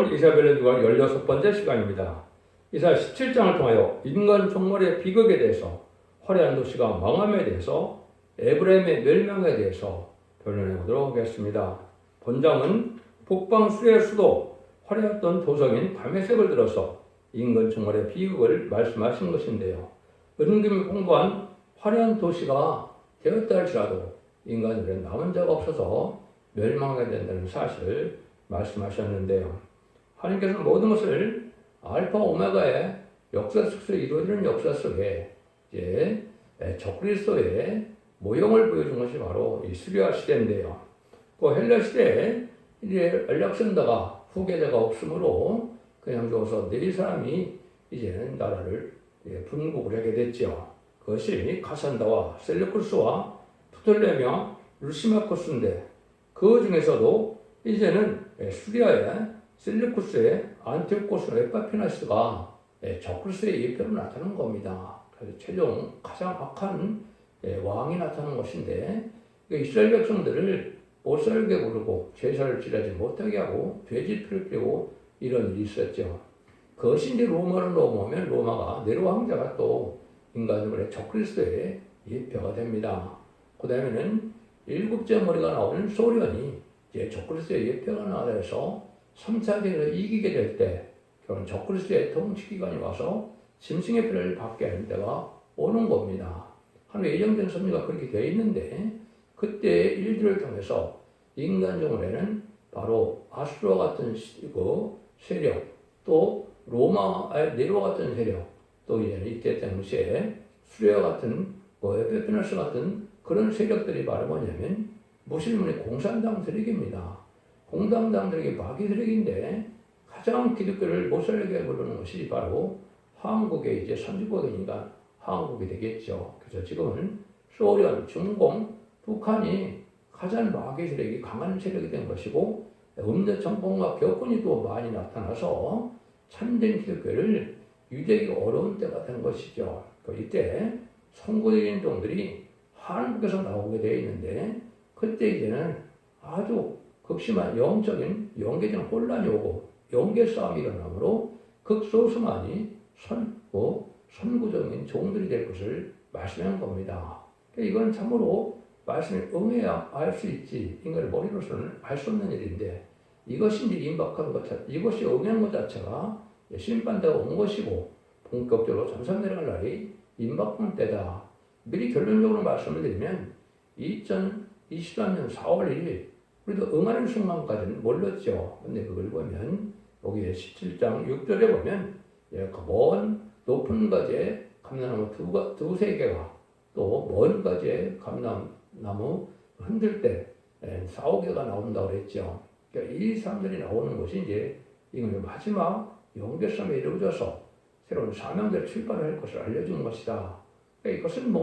이사벨레드가 16번째 시간입니다. 이사 17장을 통하여 인간 종말의 비극에 대해서, 화려한 도시가 망함에 대해서, 에브라임의 멸망에 대해서 변론해 보도록 하겠습니다. 본장은 북방 수레의 수도, 화려했던 도성인 다메섹을 들어서 인간 종말의 비극을 말씀하신 것인데요. 은금이 풍부한 화려한 도시가 되었다 할지라도 인간들의 남은 자가 없어서 멸망하게 된다는 사실을 말씀하셨는데요. 하나님께서는 모든 것을 알파 오메가의 역사 속에서 이루어지는 역사 속에 이제 적그리스도의 모형을 보여준 것이 바로 이 수리아 시대인데요. 그 헬라 시대에 이제 알렉산더가 후계자가 없으므로 그냥 죽어서 네 사람이 이제는 나라를 분국을 하게 됐죠. 그것이 카산다와 셀루쿠스와 프톨레미와 루시마코스인데 그 중에서도 이제는 수리아의 셀루쿠스의 안티오코스 에파피나스가 적그리스도의 예표로 나타난 겁니다. 그래서 최종 가장 악한 왕이 나타난 것인데 이스라엘 백성들을 못 살게 부르고 제사를 지내지 못하게 하고 돼지피를 빼고 이런 일이 있었죠. 그것이 이제 로마로 넘어오면 로마가 네로 황제가 또 인간의 적그리스도의 예표가 됩니다. 그 다음에는 일곱째 머리가 나오는 소련이 이제 적그리스도의 예표가 나와서 3차 대전을 이기게 될 때 결국 적그리스도의 통치기관이 와서 짐승의 피를 받게 하는 때가 오는 겁니다. 하나님의 예정된 섭리가 그렇게 되어 있는데 그때의 일들을 통해서 인간 종말에는 바로 아수르와 같은 세력, 또 로마의 네로 같은 세력, 또 이제는 이때 당시에 수레와 같은 에페피너스 같은 그런 세력들이 바로 뭐냐면 무슬림의 공산당 세력입니다. 공산당 세력이 마귀 세력인데 가장 기독교를 못 살게 부르는 것이 바로 한국의 이제 선진국이니까 한국이 되겠죠. 그래서 지금은 소련, 중공, 북한이 가장 마귀 세력이 강한 세력이 된 것이고 음대 정권과 격분이 또 많이 나타나서 참된 기독교를 유지하기 어려운 때가 된 것이죠. 이때 선구인종들이 한국에서 나오게 되어 있는데 그때 이제는 아주 극심한 영적인 영계적 혼란이 오고 영계 싸움이 일어나므로 극소수만이 선구적인 종들이 될 것을 말씀한 겁니다. 이건 참으로 말씀에 응해야 알 수 있지 인간의 머리로서는 알 수 없는 일인데 이것이 이제 임박한 것 자체, 이것이 응한 것 자체가 심판대가 온 것이고 본격적으로 전선 내려갈 날이 임박한 때다. 미리 결론적으로 말씀을 드리면 2023년 4월 1일 우리도 응하는 순간까지는 몰랐죠. 근데 그걸 보면 여기 17장 6절에 보면 먼 높은 가지의 감람나무 두세 개가 또 먼 가지의 감람나무 흔들 때 4-5개가 나온다고 그랬죠. 그러니까 이 사람들이 나오는 것이 이제 이건 마지막 영계성에 이루어져서 새로운 사명대로 출발을 할 것을 알려주는 것이다. 그러니까 이것은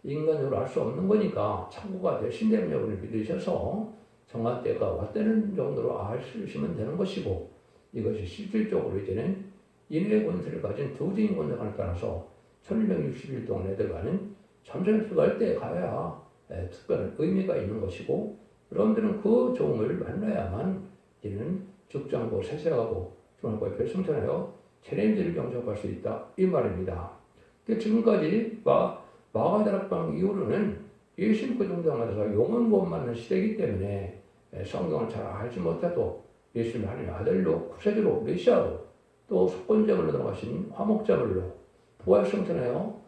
인간적으로 알 수 없는 거니까 참고가 되신다는 여러분을 믿으셔서 정한 때가 왔다는 정도로 아시면 되는 것이고 이것이 실질적으로 이제는 인의 권세를 가진 두지인 권세관에 따라서 1260일 동안에 들어가는 참선에 들어갈 때 가야 특별한 의미가 있는 것이고 여러분들은 그 종을 만나야만 이제는 죽장고 세세하고 중앙과의 결승전하여 체린지를 경접할 수 있다 이 말입니다. 지금까지 마가다락방 이후로는 예수님 그 정당에서 용언구원 받는 시대이기 때문에 성경을 잘 알지 못해도 예수님 하나님의 아들로 구세주로 메시아로 또 속건자물로 들어가신 화목자물로 부활성천하여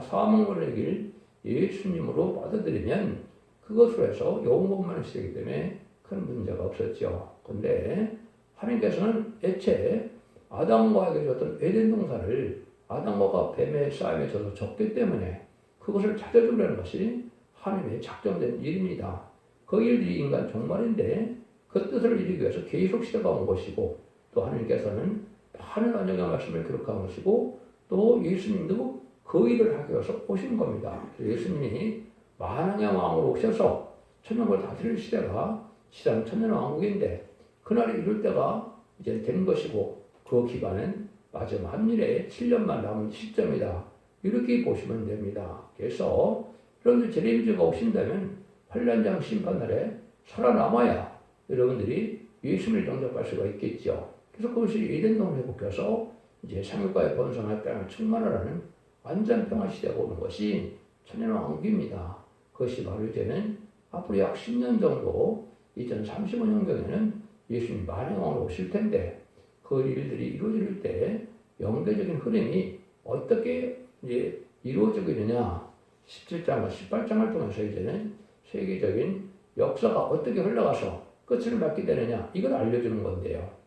사망을 이길 예수님으로 받아들이면 그것으로 해서 영원구원 받는 시대이기 때문에 큰 문제가 없었죠. 그런데 하나님께서는 애초에 아담과에게 줬던 에덴 동산을 아담과 뱀의 싸움에 져서 졌기 때문에 그것을 찾아주려는 것이 하나님의 작정된 일입니다. 그 일이 인간 종말인데 그 뜻을 이루기 위해서 계속 시대가 온 것이고 또 하나님께서는 많은 언약의 말씀을 기록한 것이고 또 예수님도 그 일을 하기 위해서 오신 겁니다. 예수님이 만왕의 왕으로 오셔서 천년을 다스릴 시대가 시장 천년왕국인데 그날이 이룰 때가 이제 된 것이고 그 기간은 마지막 한일에 7년만 남은 시점이다. 이렇게 보시면 됩니다. 그래서 여러분들 제레미야가 오신다면 환란장 심판날에 살아남아야 여러분들이 예수님을 영접할 수가 있겠죠. 그래서 그것이 에덴동을 회복해서 이제 상륙과의 번성할 땅을 충만하라는 완전 평화 시대가 오는 것이 천년왕국입니다. 그것이 바로 이제는 앞으로 약 10년 정도 2035년경에는 예수님 만왕으로 오실 텐데 그 일들이 이루어질 때 영계적인 흐름이 어떻게 이제 이루어지고 있느냐 17장과 18장을 통해서 이제는 세계적인 역사가 어떻게 흘러가서 끝을 맺게 되느냐 이걸 알려주는 건데요.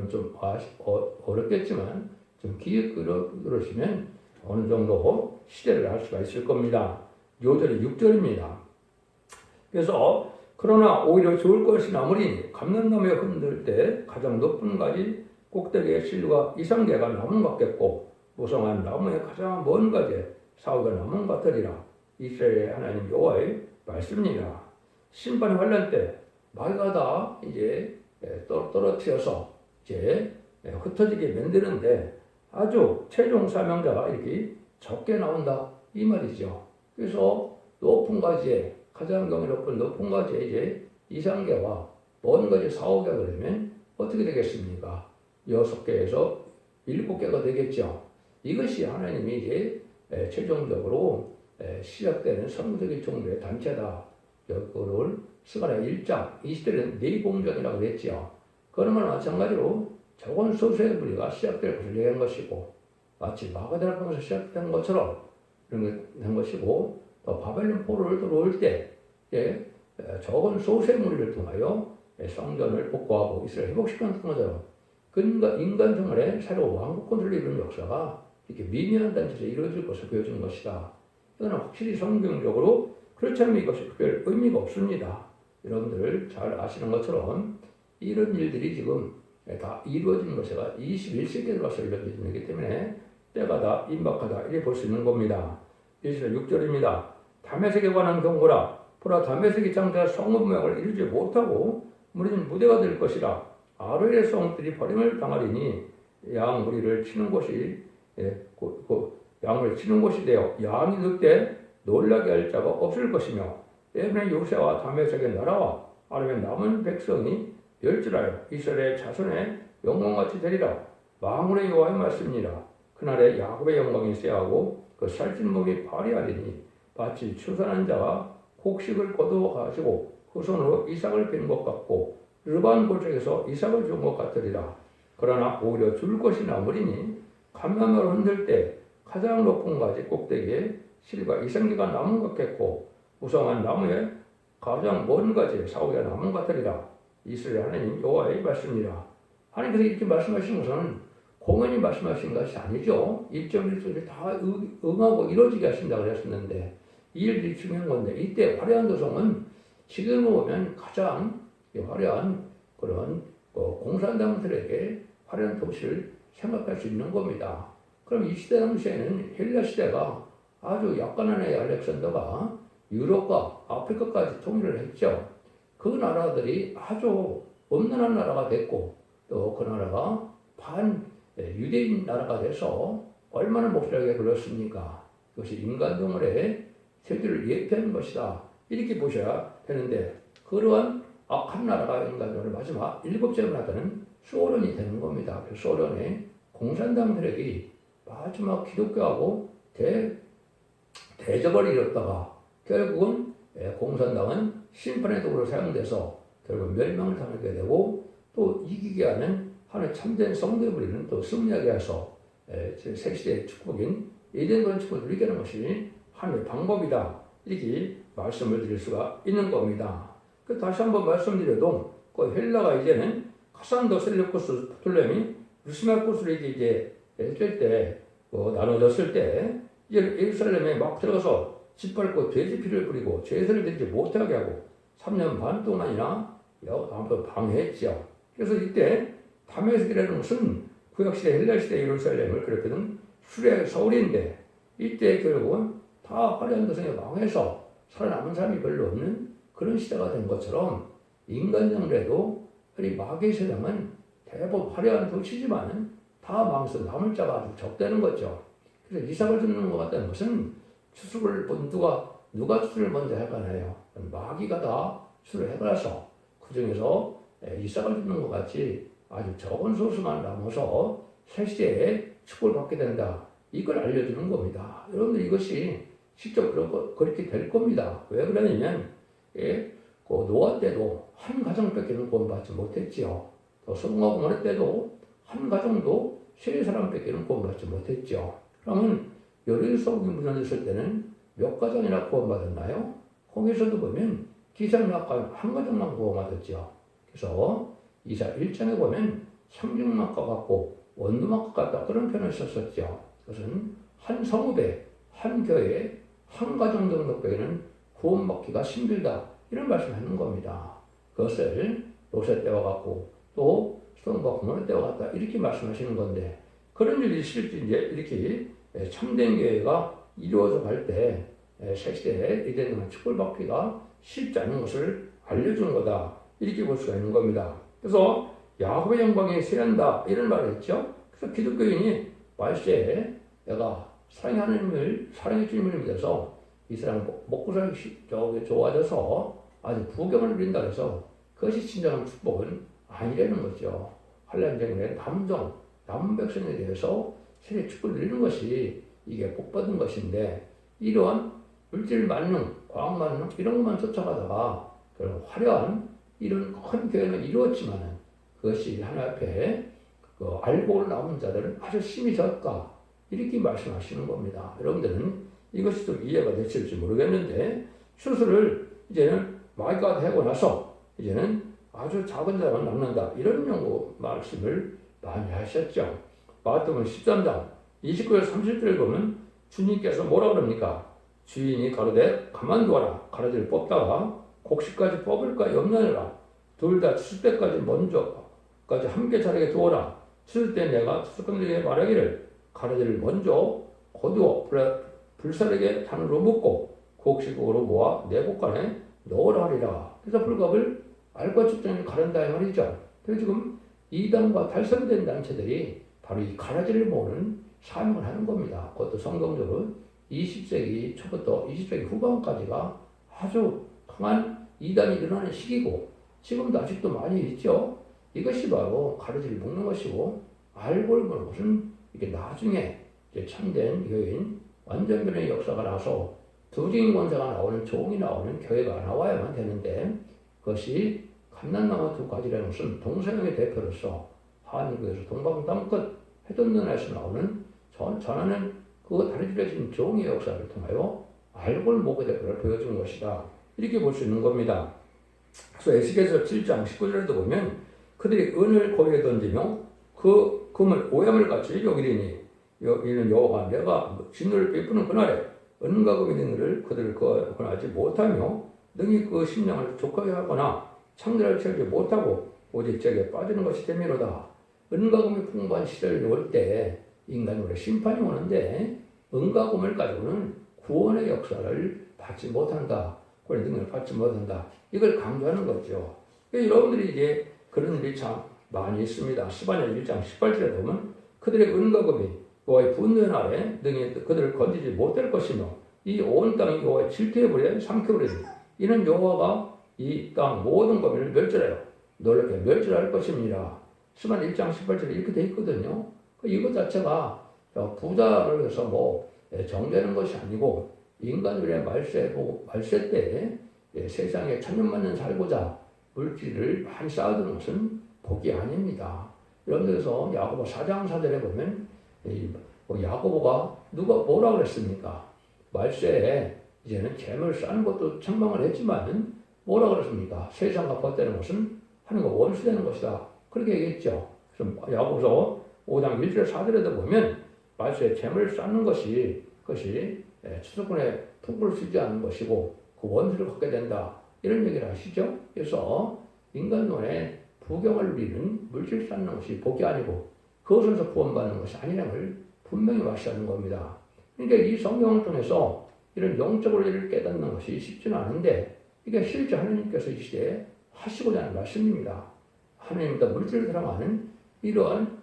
좀 어렵겠지만 좀 기억 들으시면 어느 정도 시대를 알 수가 있을 겁니다. 요절이 6절입니다. 그래서 그러나 오히려 좋을 것이 나무니 감람나무에 흔들 때 가장 높은 가지 꼭대기에 실과 이상계가 나무 같겠고 무성한 나무의 가장 먼 가지에 사우가 나무 같으리라. 이스라엘의 하나님 여호와의 말씀이니라. 심판의 환란 때 마귀가 다 이제 떨어뜨려서 이제 흩어지게 만드는데 아주 최종 사명자가 이렇게 적게 나온다 이 말이죠. 그래서 높은 가지에 가장 경이롭은 높은 가지에 이제 이상계와 먼 가지 사오개가 되면 어떻게 되겠습니까? 6개에서 7개가 되겠죠. 이것이 하나님이 이제 최종적으로 시작되는 선구적인 종류의 단체다. 그거를 스가랴 1장 20절에는 내공정이라고 그랬죠. 그러면 마찬가지로 적은 소수의 무리가 시작될 것을 얘기한 것이고 마치 마가다락방에서 시작된 것처럼 이런 된 것이고 또 바벨론 포로를 들어올 때 적은 소수의 무리를 통하여 성전을 복구하고 이스라엘 회복시키는 것처럼 인간 생활에 새로 왕국 권세를 이루는 역사가 이렇게 미미한 단체에서 이루어질 것을 보여주는 것이다. 이거는 확실히 성경적으로 그렇지 않으면 이것이 특별 의미가 없습니다. 여러분들 잘 아시는 것처럼 이런 일들이 지금 다 이루어지는 것이가 21세기에 들어와서 이루어지는 것이기 때문에 때가 다 임박하다 이렇게 볼 수 있는 겁니다. 6절입니다. 다메섹에 관한 경고라. 보라 다메섹이 장차 성읍 모양을 이루지 못하고 무리는 무대가 될 것이라. 아로엘의 성들이 버림을 당하리니 양 무리를 치는 곳이 양을 치는 곳이 되어 양이 늑대 놀라게 할 자가 없을 것이며 에브라임 요새와 다메섹의 나라와 아르멘 남은 백성이 멸절하여 이스라엘 자손의 영광같이 되리라. 만군의 여호와의 말씀이니라. 그날에 야곱의 영광이 쇠하고 그 살찐 몸이 파리하리니 마치 추산한 자가 곡식을 거두어 가지고 그 손으로 이삭을 뺀 것 같고 르반 골짜기에서 이삭을 준 것 같으리라. 그러나 오히려 줄 것이 나무리니 감람나무를 흔들 때 가장 높은 가지 꼭대기에 실과 이삭기가 나무 같겠고 무성한 나무에 가장 먼 가지에 사오가 나무 같으리라. 이스라엘 하나님 여호와의 말씀이라. 하나님께서 이렇게 말씀하신 것은 공연히 말씀하신 것이 아니죠. 일정일소를 다 응하고 이루어지게 하신다고 했었는데 이 일들이 중요한 건데 이때 화려한 도성은 지금 보면 가장 화려한 그런 공산당들에게 화려한 도시를 생각할 수 있는 겁니다. 그럼 이 시대 당시에는 헬라 시대가 아주 약간한 애 알렉산더가 유럽과 아프리카까지 통일을 했죠. 그 나라들이 아주 엄난한 나라가 됐고 또 그 나라가 유대인 나라가 돼서 얼마나 목소리가 그렇습니까? 그것이 인간 동물의 세계를 예표하는 것이다. 이렇게 보셔야 되는데 그러한 악한 나라가 인간 동물의 마지막 7째 나라는 소련이 되는 겁니다. 그 소련의 공산당 세력이 마지막 기독교하고 대적을 이뤘다가 결국은 공산당은 심판의 도구로 사용돼서 결국 멸망을 당하게 되고 또 이기게 하는 하나의 참된 성도의 부리는 또 승리하게 해서 새 시대의 축복인 에덴 축복을 누리게 하는 것이 하나의 방법이다. 이렇게 말씀을 드릴 수가 있는 겁니다. 다시 한번 말씀드려도 그 헬라가 이제는 카산도 셀레코스 프톨레미 루시마코스를 이제 했을 때 나눠졌을 때 이제 예루살렘에 막 들어가서 짓밟고 돼지피를 뿌리고 제사를 드리지 못하게 하고 3년 반 동안이나 방해했죠. 그래서 이때 다메섹이라는 것은 구약시대 헬라시대 예루살렘을 그랬거든 수레 서울인데 이때 결국은 다 화려한 도성에 망해서 살아남은 사람이 별로 없는 그런 시대가 된 것처럼 인간정래도 이 마귀의 세상은 대부분 화려한 도시지만 다 망해서 남을 자가 아주 적다는 거죠. 그래서 이삭을 줍는 것 같다는 것은 추수를 누가 추수를 먼저 해가나요? 마귀가 다 추수를 해가서 그 중에서 이삭을 줍는 것 같이 아주 적은 소수만 남아서 새 시대에 축복을 받게 된다. 이걸 알려주는 겁니다. 여러분들 이것이 직접 그렇게 될 겁니다. 왜 그러냐면 예, 그 노아 때도 한 가정밖에는 구원받지 못했지요. 또 소돔과 고모라 때도 한 가정도 세 사람밖에는 구원받지 못했지요. 그러면 여리고성이 무너졌을 때는 몇 가정이나 구원받았나요? 거기서도 보면 기상락과 한 가정만 구원받았죠. 그래서 이사 1장에 보면 상중막과 같고 원두막과 같다 그런 표현을 썼었죠. 그것은 한 성읍에 한 교회에 한 가정 정도밖에는 구원받기가 힘들다 이런 말씀을 하는 겁니다. 그것을 롯의 때와 같고 또 소돔과 고모라 때와 같다 이렇게 말씀하시는 건데 그런 일이 실제 이제 이렇게 참된 교회가 이루어져 갈 때 새 시대에 이제는 축복을 받기가 쉽지 않은 것을 알려주는 거다 이렇게 볼 수가 있는 겁니다. 그래서 야곱의 영광이 세한다 이런 말을 했죠. 그래서 기독교인이 말세에 내가 사랑의 하나님을 사랑의 주님을 믿어서 이 사람 먹고 살기 좋아져서 아주 부경을 누린다 해서 그것이 진정한 축복은 아니라는 거죠. 한란쟁의 남은 백성에 대해서 세례 축복을 누리는 것이 이게 복받은 것인데 이러한 물질 만능, 과학 만능 이런 것만 쫓아가다가 그런 화려한 이런 큰 교회는 이루었지만은 그것이 하나님 앞에 그 알고 남은 자들은 아주 힘이 적다 이렇게 말씀하시는 겁니다. 여러분들은 이것이 좀 이해가 되실지 모르겠는데 추수를 이제는 마이가 되고 나서 이제는 아주 작은 자만 남는다 이런 용어 말씀을 많이 하셨죠. 마태복음 13장 29절 30절을 보면 주님께서 뭐라 그럽니까? 주인이 가로되 가만두어라. 가라지를 뽑다가 곡식까지 뽑을까 염려해라. 둘 다 추수 때까지 먼저까지 함께 자라게 두어라. 추수 때 내가 추수꾼들에게 말하기를 가라지를 먼저 거두어 불사르게 단으로 묶고 곡식으로 모아 내 곳간에 넣으라 하리라. 그래서 불갑을 알과 축전에 가른다 이 말이죠. 그래서 지금 이단과 달성된 단체들이 바로 이 가라지를 모으는 사명을 하는 겁니다. 그것도 성경적으로 20세기 초부터 20세기 후반까지가 아주 강한 이단이 일어나는 시기고 지금도 아직도 많이 있죠. 이것이 바로 가라지를 묶는 것이고 알고를 보는 것은 이게 나중에 이제 참된 교인 완전변의 역사가 나서 두증인 권세가 나오는 종이 나오는 교회가 나와야만 되는데 그것이 감난나무 두 가지라는 것은 동서양의 대표로서 한국에서 동방 땅끝 해전면에서 나오는 전하는 그 다리질해진 종의 역사를 통하여 알고를 모게 될 것을 보여준 것이다. 이렇게 볼 수 있는 겁니다. 그래서 에스겔서 7장 19절에도 보면 그들이 은을 고리에 던지며 그 금을 오염을 같이 여기리니 이는 여호와 내가 진노를 베푸는 그날에 은과 금이 있는 일을 그들을 권하지 못하며 능히 그 심령을 족하게 하거나 창들을 채우지 못하고 오직 저게 빠지는 것이 되미로다. 은과 금이 풍부한 시절이 올 때 인간으로 심판이 오는데 은과 금을 가지고는 구원의 역사를 받지 못한다. 그런 능력을 받지 못한다. 이걸 강조하는 거죠. 여러분들이 이제 그런 일이 참 많이 있습니다. 스바냐 1장 18절에 보면 그들의 은과 금이 여호와의 분노의 날에 능히 그들을 건지지 못할 것이며 이 온 땅이 여호와의 질투의 삼켜버리니 이는 여호와가 이 땅 모든 범인을 멸절하여 놀랍게 멸절할 것입니다. 스바냐 1장 18절에 이렇게 돼 있거든요. 이것 자체가 부자를 해서 정죄하는 것이 아니고 인간들의 말세 때 세상에 천년만년 살고자 물질을 많이 쌓아두는 것은 복이 아닙니다. 여러분들께서 야고보 4장 4절에 보면 야고보가 누가 뭐라 그랬습니까? 말세에 이제는 재물을 쌓는 것도 책망을 했지만 뭐라 그랬습니까? 세상과 벗되는 것은 하나님과 원수되는 것이다. 그렇게 얘기했죠. 그래서 야고보서 5장 1절 4절에도 보면 말세에 재물을 쌓는 것이 그것이 추수꾼의 풍부를 쓰지 않는 것이고 그 원수를 갖게 된다. 이런 얘기를 하시죠. 그래서 인간 눈에 부경을 누리는 물질 쌓는 것이 복이 아니고 그것에서 구원받는 것이 아니라는 걸 분명히 말씀하는 겁니다. 그러니까 이 성경을 통해서 이런 영적으로 일을 깨닫는 것이 쉽지는 않은데 이게 실제 하나님께서 이 시대에 하시고자 하는 말씀입니다. 하나님보다 물질을 사랑하는 이러한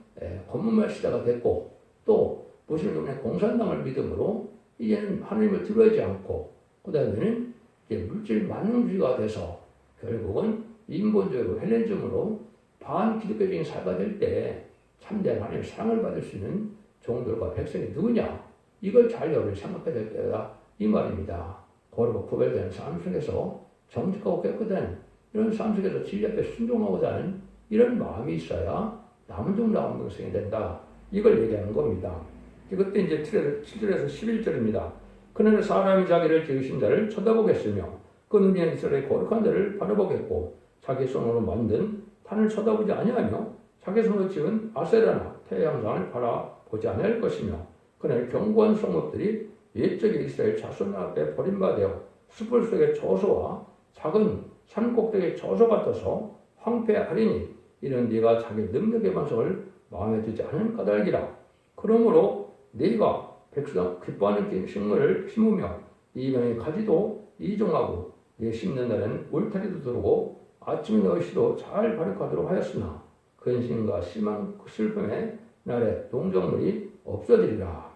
권문말 시대가 됐고 또 무슬림의 공산당을 믿음으로 이제는 하나님을 두려워하지 않고 그 다음에는 이제 물질 만능주의가 돼서 결국은 인본주의로 헬렌즘으로 반기독교적인 사회가 될 때 참된 하나님의 사랑을 받을 수 있는 종들과 백성이 누구냐? 이걸 잘 여러분이 생각해야 될 때다 이 말입니다. 고르고 구별되는 삶 속에서 정직하고 깨끗한 이런 삶 속에서 진리 앞에 순종하고자 하는 이런 마음이 있어야 남은 종 나온 백성이 된다. 이걸 얘기하는 겁니다. 그때 이제 7절에서 11절입니다. 그날에 사람이 자기를 지으신 자를 쳐다보겠으며 그 눈이 이스라엘의 거룩한 자를 바라보겠고 자기 손으로 만든 탄을 쳐다보지 아니하며 자기 손으로 지은 아세라나 태양상을 바라보지 아니할 것이며 그날 견고한 성읍들이 옛적의 이스라엘 자손 앞에 버림받아 숯불 속의 저소와 작은 산 꼭대기의 저소 같아서 황폐하리니 이는 네가 자기 능력의 반석을 마음에 두지 않은 까닭이라. 그러므로 네가 백성 기뻐하는 식물을 심으며 이 명의 가지도 이종하고 네 심는 날에는 울타리도 두르고 아침에 너희 시도 잘 발육하도록 하였으나 근심과 심한 슬픔의 날에 동정물이 없어지리라.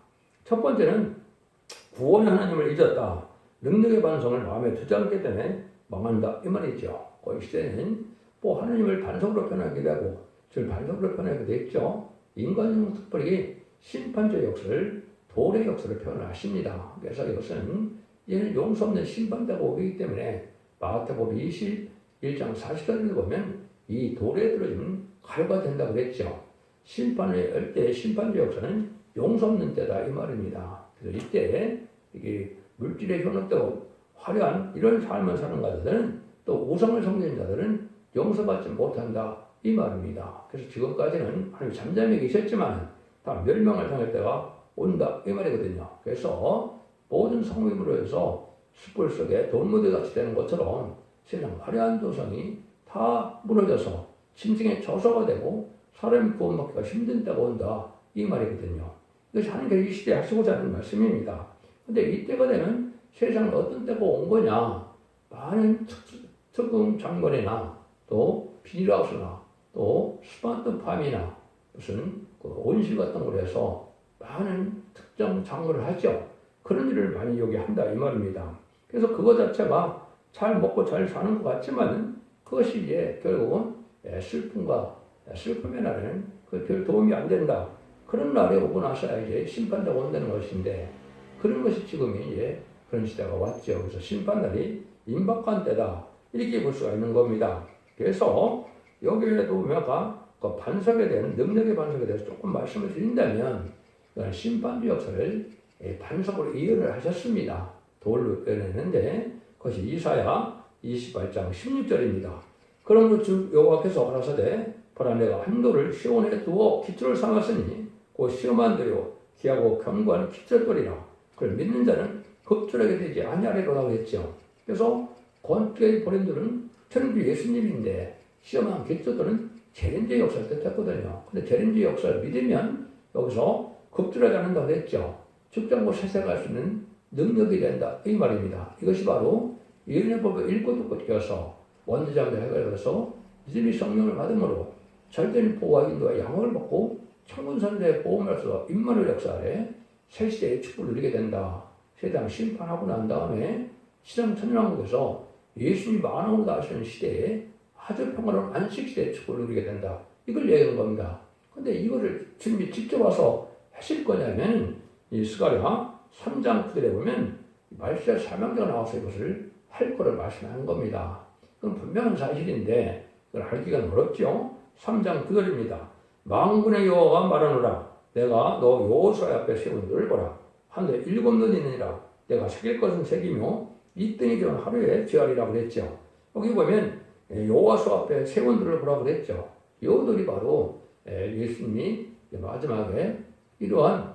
첫 번째는 구원의 하나님을 잊었다. 능력의 반성을 마음에 두지 않기 때문에 망한다 이 말이죠. 그 시대는 뭐 하나님을 반석으로 표현하기도 하고 즉 반석으로 표현하기도 했죠. 인간용 특별히 심판적 역사를 돌의 역사를 표현하십니다. 그래서 이것은 얘는 용서 없는 심판자가 오기 때문에 마태복음 21장 40절을 보면 이 돌에 들어진 칼과 된다고 그랬죠. 심판을 할 때 심판적 역사는 용서 없는 때다 이 말입니다. 그래서 이때 이게 물질에 현혹되고 화려한 이런 삶을 사는 자들은 또 우상을 섬기는 자들은 용서받지 못한다 이 말입니다. 그래서 지금까지는 하나님 잠잠히 계셨지만 다 멸망을 당할 때가 온다 이 말이거든요. 그래서 모든 성품으로 해서 숯불 속에 돌무대같이 되는 것처럼 세상 화려한 도성이 다 무너져서 짐승의 저소가 되고 사람이 구원받기가 힘든 때가 온다 이 말이거든요. 이것이 하나님께서 이 시대에 하시고자 하는 말씀입니다. 근데 이때가 되면 세상에 어떤 때가 온 거냐? 많은 특급 장거리나 또 비닐하우스나 또 스마트팜이나 무슨 그 온실 같은 걸 해서 많은 특정 작물을 하죠. 그런 일을 많이 여기 한다 이 말입니다. 그래서 그거 자체가 잘 먹고 잘 사는 것 같지만 그것이 이제 결국은 슬픔의 날에는 그 별 도움이 안 된다. 그런 날에 오고 나서야 이제 심판자가 온다는 것인데 그런 것이 지금 이제 그런 시대가 왔죠. 그래서 심판날이 임박한 때다. 이렇게 볼 수가 있는 겁니다. 그래서 여기에도 우리가 그 반석에 대한 능력의 반석에 대해서 조금 말씀을 드린다면 심판주 역사를 반석으로 이해를 하셨습니다. 돌로 표현했는데 그것이 이사야 28장 16절입니다. 그러므로 주 여호와께서 가라사대 보라 내가 한 돌을 시온에 두어 기초를 삼았으니 곧 시험한 대로 귀하고 견고한 기초돌이라. 그걸 믿는 자는 겁줄하게 되지 아니하리로라고 했죠. 그래서 권투의 보린들은 천주 예수님인데 시험한 기초돌은 재림의 역사를 뜻했거든요. 근데 재림의 역사를 믿으면 여기서 겁줄하지 않는다고 했죠. 죽장고 세세갈 수 있는 능력이 된다 이 말입니다. 이것이 바로 예언의 법을 읽고 듣고 뛰어서 원대장들 해결해서 믿음이 성령을 받음으로 절대는 보호와 인도와 양호를 받고 천군선대의 보험으로서 임마누엘 역사 아래 새 시대의 축복을 누리게 된다. 세상 심판하고 난 다음에 시장 천년왕국에서 예수님이 만왕으로 나오시는 시대에 아주 평화로운 안식시대의 축복을 누리게 된다. 이걸 얘기하는 겁니다. 근데 이거를 주님이 직접 와서 하실 거냐면 이 스가랴 3장 9절에 보면 말세 사명자가 나와서 이것을 할 거를 말씀하는 겁니다. 그건 분명한 사실인데 그걸 알기가 어렵죠. 3장 9절입니다. 만군의 여호와가 말하노라 내가 너 여호수아 앞에 세운 너를 보라 하늘에 7눈이 있느니라 내가 새길 것은 새기며 이 뜬이 되는 하루에 지하리라고 그랬죠. 여기 보면 여호수아 앞에 세운 너를 보라고 그랬죠. 요들이 바로 예수님이 마지막에 이러한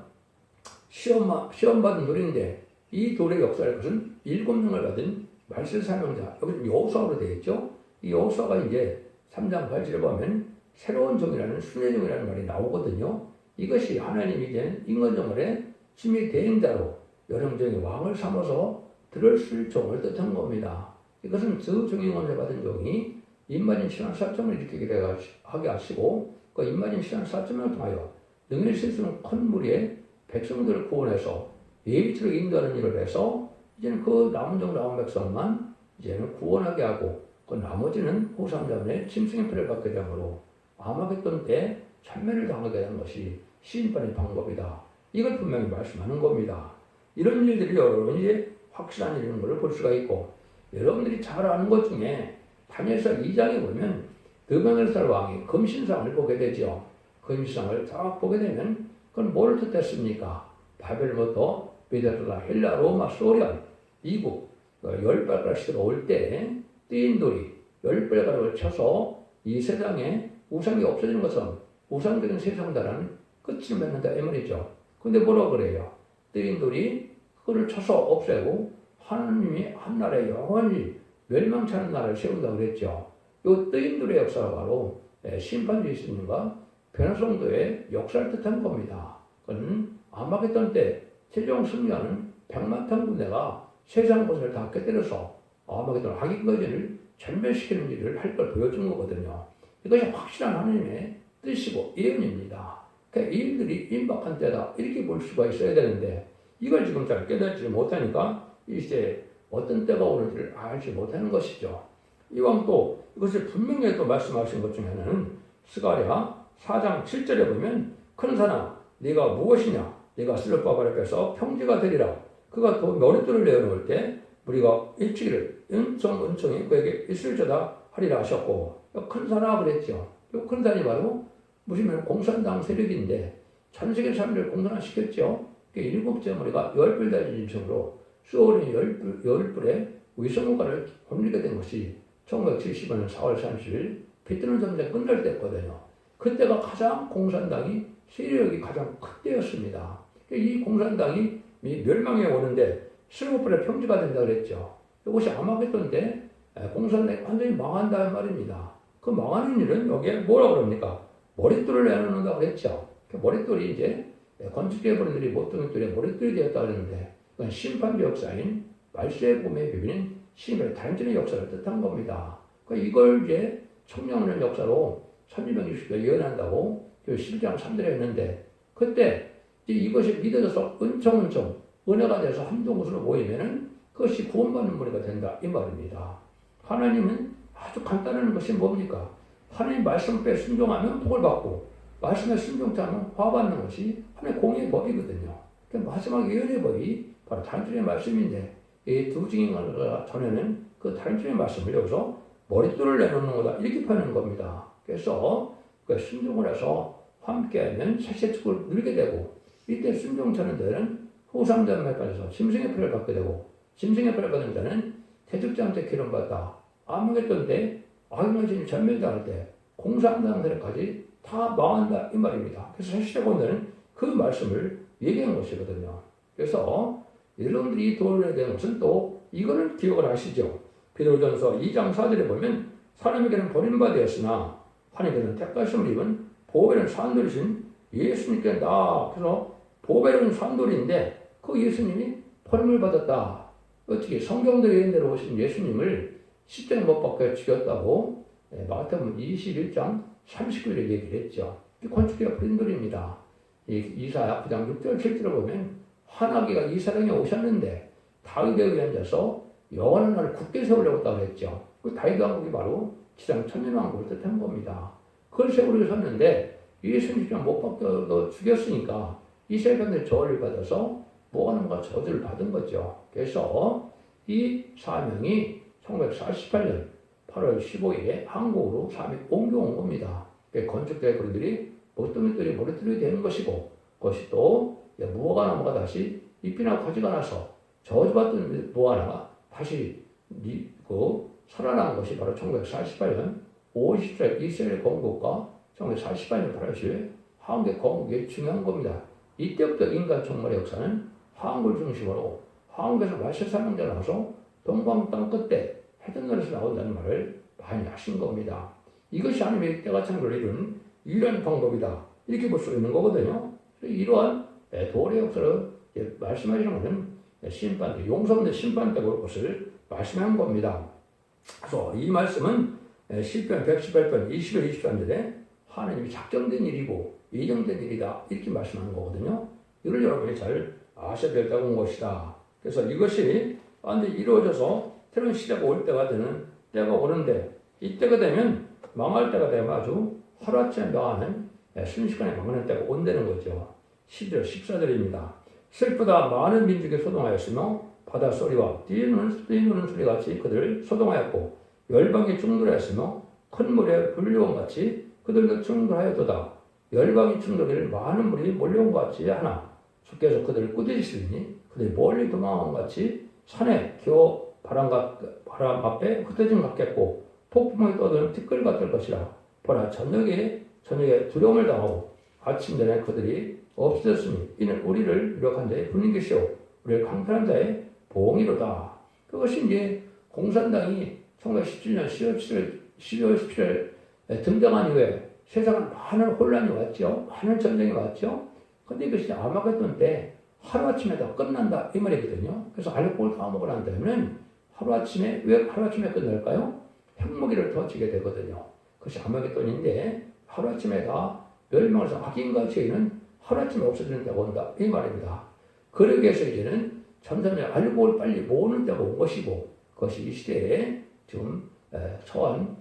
시험받은 돌인데 이 돌의 역사할 것은 7명을 받은 말세 사명자 여기 여호수아로 되어 있죠. 이 여호수아가 이제 3장 8절에 보면 새로운 종이라는 순회 종이라는 말이 나오거든요. 이것이 하나님이 된 인간종을의 심히 대행자로 여령종의 왕을 삼아서 들었을 종을 뜻한 겁니다. 이것은 그 종인권을 받은 종이 임마진 신앙 사점을 일으키게 하게 하시고 그 임마진 신앙 사점을 통하여 능히 쓸 수 있는 큰 무리의 백성들을 구원해서 예비치로 인도하는 일을 해서 이제는 그 남은 종 남은 백성만 이제는 구원하게 하고 그 나머지는 후삼자분의 짐승의 표를 받게 되므로 아마겟돈 때 참멸을 당하게 되는 것이 시인판의 방법이다. 이걸 분명히 말씀하는 겁니다. 이런 일들이 여러분이 이제 확실한 일인 걸 볼 수가 있고, 여러분들이 잘 아는 것 중에 다니엘서 2장에 보면 드벨살 왕이 금신상을 보게 되죠. 금신상을 딱 보게 되면 그건 뭘 뜻했습니까? 바벨부터 메디아라, 헬라, 로마, 소련, 미국 10발가락씩 올 때 띄인 돌이 10발가락을 쳐서 이 세상에 우상이 없어지는 것은 우상적인 세상다라는 끝을 맺는다 이 말이죠. 근데 뭐라 그래요? 띄인 돌이 그거를 쳐서 없애고 하나님이 한 나라에 영원히 멸망치 않은 나라를 세운다고 그랬죠. 이 띄인 돌의 역사가 바로 심판 예수님과 변화성도의 역사를 뜻한 겁니다. 그건 아마겟돈 때 최종 승리하는 백만탄 군대가 세상 곳을 다 깨뜨려서 아마겟돈 하기거전을 전멸시키는 일을 할 걸 보여준 거거든요. 이것이 확실한 하나님의 뜻이고 예언입니다. 그러니까 이 일들이 임박한 때다 이렇게 볼 수가 있어야 되는데 이걸 지금 잘 깨닫지 못하니까 이제 어떤 때가 오는지를 알지 못하는 것이죠. 이왕 또 이것을 분명히 또 말씀하신 것 중에는 스가랴 4장 7절에 보면 큰 사람 네가 무엇이냐 네가 쓸 바바락에서 평지가 되리라. 그가 또 머릿돌을 내어놓을 때 우리가 일치기를 은총이 그에게 있을저다 하리라 하셨고 큰 산하 그랬죠. 이 큰 산이 바로 무슨 공산당 세력인데 전 세계 사람들을 공산화시켰죠. 일곱째 머리가 10뿔 달린 인성으로 수월인 10뿔의 위성국가를 옮기게 된 것이 1970년 4월 30일 베트남 전쟁 끝날 때였거든요. 그때가 가장 공산당이 세력이 가장 큰 때였습니다. 이 공산당이 멸망에 오는데 7불의 평지가 된다 그랬죠. 이것이 아마겟돈 때 공산당이 완전히 망한다는 말입니다. 그 망하는 일은 여기에 뭐라고 그럽니까? 머릿돌을 내놓는다고 그랬죠. 머릿돌이 이제 건축계보들이 모퉁이돌에 머릿돌이 되었다 그랬는데 그건 심판의 역사인 말세의 봄의 비비는 신의 단전의 역사를 뜻한 겁니다. 그러니까 이걸 이제 청량하는 역사로 1260도 예언한다고 12장 3절에 했는데 그때 이것이 믿어져서 은총 은혜가 돼서 한두 곳으로 모이면은 그것이 구원받는 머리가 된다 이 말입니다. 하나님은 아주 간단한 것이 뭡니까? 하나님 말씀에 순종하면 복을 받고 말씀에 순종치 않으면 화받는 것이 하나님의 공의 법이거든요. 그러니까 마지막 예언의 법이 바로 단순의 말씀인데 이 두 증인과 전에는 그 단순의 말씀을 여기서 머릿돌을 내놓는 거다 이렇게 표현하는 겁니다. 그래서 그 순종을 해서 함께하면 새새 축을 누리게 되고 이때 순종하는 자는 후상자에 빠져서 짐승의 표를 받게 되고 짐승의 표를 받은 자는 태죽자한테 기름받다 아마겟돈 때 악인의 전멸당할 때 공산당 세력까지 다 망한다 이 말입니다. 그래서 사실의 본들은 그 말씀을 얘기한 것이거든요. 그래서 여러분들이 이 도를 대한 것은 또 이거를 기억을 하시죠. 베드로전서 2장 4절에 보면 사람에게는 버림받았으나 하나님께는 택하심을 입은 보배는 산돌이신 예수님께 나 그래서 보배는 산돌인데 그 예수님이 버림을 받았다. 어떻게 성경대로 예언대로 오신 예수님을 십자가에 못 박혀 죽였다고 마태복음 21장 39절에 얘기를 했죠. 건축계가 버림돌입니다. 이사야 9장 6절 7절을 보면 환하기가 이 사랑에 오셨는데 다윗에 의한 자서 영원한 나라를 굳게 세우려고 했다고 했죠. 그 다윗 왕국이 바로 지상 천년왕국을 뜻한 겁니다. 그걸 세우려고 섰는데 예수님 못 박혀 죽였으니까 이스라엘 백성들이 저주를 받아서 모아놓은가 저주를 받은 거죠. 그래서 이 사명이 1948년 8월 15일에 한국으로 사명이 옮겨온 겁니다. 건축대학원들이 모퉁이돌이 머리털이 되는 것이고 그것이 또 무화과 나무가 다시 잎이나 가지가 나서 저주받던 무화과가 다시 살아난 것이 바로 1948년 5월 14일 이스라엘 건국과 1948년 8월 10일 한국의 건국이 중요한 겁니다. 이때부터 인간 총괄의 역사는 한국을 중심으로 한국에서 말세사명자 나와서 동방 땅 끝에 해전나라에서 나온다는 말을 많이 하신 겁니다. 이것이 하나님의 때가 창조를 이룬 유일한 방법이다. 이렇게 볼 수 있는 거거든요. 이러한 도래 역사를 말씀하시는 것은 심판, 용서없는 심판 때볼 것을 말씀한 겁니다. 그래서 이 말씀은 시편 118편 21, 23절에 하나님이 작정된 일이고 예정된 일이다. 이렇게 말씀하는 거거든요. 이걸 여러분이 잘 아셔야 된다는 것이다. 그래서 이것이 완전히 이루어져서 새로운 시대가 올 때가 되는 때가 오는데 이때가 되면 망할 때가 되면 아주 하루아침에 명하는 순식간에 막는 때가 온다는 거죠. 11월 14절입니다. 슬프다 많은 민족이 소동하였으며 바닷소리와 뛰노는 소리같이 그들 소동하였고 열방이 충돌하였으며 큰 물에 불려온같이 그들도 충돌하였도다. 열방이 충돌을 많은 물이 몰려온 것 같이 하나 주께서 그들을 꾸짖으시니 그들이 멀리 도망한 것 같이 산에 기어 바람 앞에 흩어짐 같겠고 폭풍이 떠드는 티끌 같을 것이라. 보라 저녁에 두려움을 당하고 아침 전에 그들이 없어졌으니 이는 우리를 유력한 자의 분인것이요 우리를 강탈한 자의 보응이로다. 그것이 이제 공산당이 1917년 12월 17일 등장한 이후에 세상은 많은 혼란이 왔죠. 많은 전쟁이 왔죠. 근데 이것이 아마겟돈 때 하루아침에 다 끝난다 이 말이거든요. 그래서 알코올 다 먹고 난 다음에는 왜 하루아침에 끝날까요? 핵무기를 던지게 되거든요. 그것이 아마겟돈인데 하루아침에 다 멸망해서 악인과 죄인은 하루아침에 없어지는 때가 온다 이 말입니다. 그러기 위해서 이제는 점점 알코올 빨리 모으는 때가 온 것이고 그것이 이 시대에 지금 처한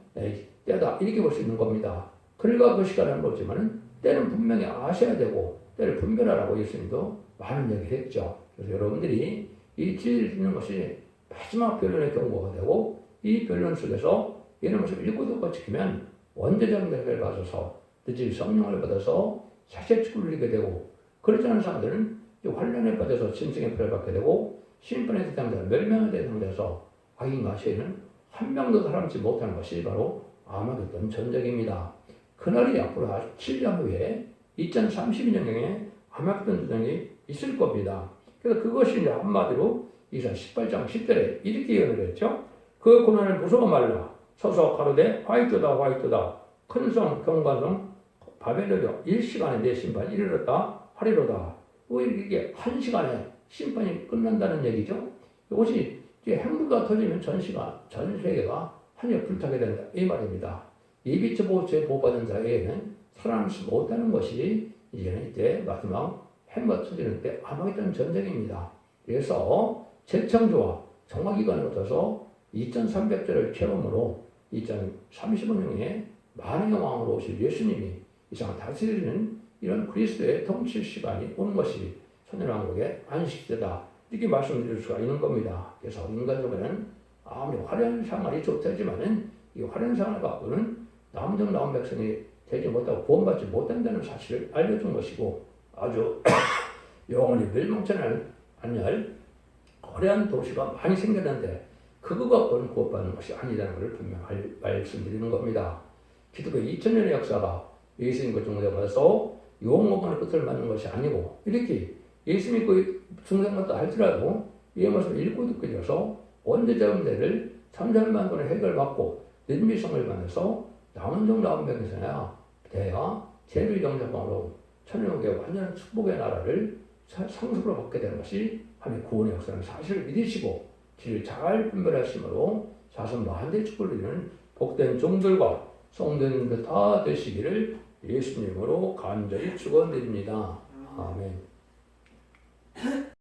때다 이렇게 볼 수 있는 겁니다. 그러니까 그 시간을 모르지만 때는 분명히 아셔야 되고 때를 분별하라고 예수님도 많은 얘기를 했죠. 그래서 여러분들이 이 진리를 듣는 것이 마지막 변론의 경고가 되고 이 변론 속에서 이런 것을 읽고 듣고 지키면 원죄적 대를 받아서 늦은 성령을 받아서 사실 축구를 이루게 되고 그렇지 않은 사람들은 환란에 빠져서 짐승의 표를 받게 되고 심판의 대상자 멸망의 대상자에서 악인과 죄인은 한 명도 살아남지 못하는 것이 바로 아마겟돈 전쟁입니다. 그날이 앞으로 7년 후에 2032년경에 아마겟돈 전쟁이 있을 겁니다. 그래서 그것이 이제 한마디로 이사 18장 10절에 이렇게 예언을 했죠. 그 고난을 무서워 말라. 서서 가로되 화이트다 큰 성 경관성 바벨론이여 일시간에 내 심판이 이르렀다 하리로다. 이게 한 시간에 심판이 끝난다는 얘기죠. 이것이 이제 핵무기가 터지면 전 세계가 한여 불타게 된다 이 말입니다. 예비처 보호처에 보호받은 자에게는 살아남지 못하는 것이 이제는 이제 마지막 핵무기가 터지는 때 아마겟돈 전쟁입니다. 그래서 재창조와 정화기관을 거쳐서 2300절을 체험으로 2035년에 만왕의 왕으로 오실 예수님이 이 세상을 다스리는 이런 그리스도의 통치 시간이 오는 것이 천년왕국의 안식제다 이렇게 말씀드릴 수가 있는 겁니다. 그래서 인간적으로는 아무리 화려한 생활이 좋다지만은 이 화려한 생활을 갖고는 남정 나온 백성이 되지 못하고 구원받지 못한다는 사실을 알려준 것이고 아주 영원히 멸망천을 안할 화려한 도시가 많이 생겼는데 그거 갖고는 구원받는 것이 아니라는 것을 분명히 말씀드리는 겁니다. 기독교 2000년의 역사가 예수님과 중생에서 용어만의 끝을 맞는 것이 아니고 이렇게 예수님이 그 중생것도 할지라도 이 말씀을 읽고 듣게 되어서 원죄적 문제를 3,000만 권의 해결받고 निर्미성을 만나서 남은종 나온백에서야 대야 제비 정착방으로 천년국의 완전한 축복의 나라를 상속으로 받게 되는 것이 하나님의 구원의 역사라는 사실을 믿으시고 길을 잘 분별하심으로 자손 만대 축복을 이루는 복된 종들과 성도님들 다 되시기를 예수님으로 간절히 축원드립니다. 아멘.